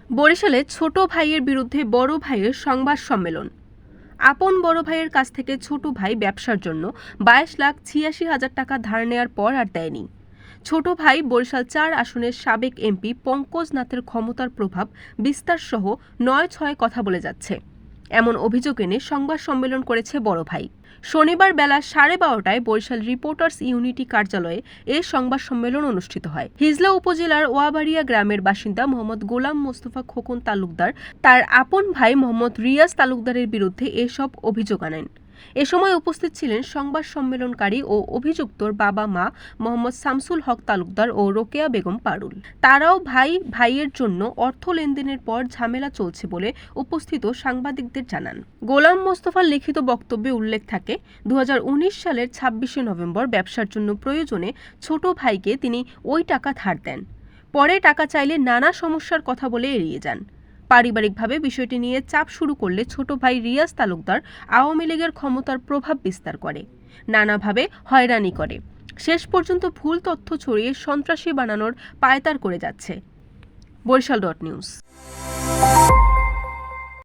বরিশালে ছোট ভাইয়ের বিরুদ্ধে বড় ভাইয়ের সংবাদ সম্মেলন। আপন বড় ভাইয়ের কাছ থেকে ছোট ভাই ব্যবসার জন্য 22,86,000 টাকা ধার নেয়ার পর আর দেয়নি। ছোট ভাই বরিশাল ৪ আসনের সাবেক এমপি পঙ্কজ নাথের ক্ষমতার প্রভাব বিস্তার সহ ৯-৬ কথা বলে যাচ্ছে, এমন অভিযোগ এনে সংবাদ সম্মেলন করেছে বড় ভাই। শনিবার বেলা 12:30টায় বরিশাল রিপোর্টার্স ইউনিটি কার্যালয়ে এ সংবাদ সম্মেলন অনুষ্ঠিত হয়। হিজলা উপজেলার ওয়াবাড়িয়া গ্রামের বাসিন্দা মোহাম্মদ গোলাম মোস্তফা খোকন তালুকদার তার আপন ভাই মোহাম্মদ রিয়াজ তালুকদারের বিরুদ্ধে এসব অভিযোগ আনেন। এ সময় উপস্থিত ছিলেন সংবাদ সম্মেলনকারী ও অভিযুক্তর বাবা মা মোহাম্মদ শামসুল হক তালুকদার ও রোকেয়া বেগম পারুল। তারাও ভাইয়ের জন্য অর্থ লেনদেনের পর ঝামেলা চলছে বলে উপস্থিত সাংবাদিকদের জানান। গোলাম মোস্তফার লিখিত বক্তব্যে উল্লেখ থাকে, 2019 সালের 26শে নভেম্বর ব্যবসার জন্য প্রয়োজনে ছোট ভাইকে তিনি ওই টাকা ধার দেন। পরে টাকা চাইলে নানা সমস্যার কথা বলে এড়িয়ে যান। পারিবারিকভাবে বিষয়টি নিয়ে চাপ শুরু করলে ছোট ভাই রিয়াজ তালুকদার আওয়ামী লীগের ক্ষমতার প্রভাব বিস্তার করে, নানাভাবে হয়রানি করে, শেষ পর্যন্ত ভুল তথ্য ছড়িয়ে সন্ত্রাসী বানানোর পায়তার করে যাচ্ছে। বরিশাল.নিউজ।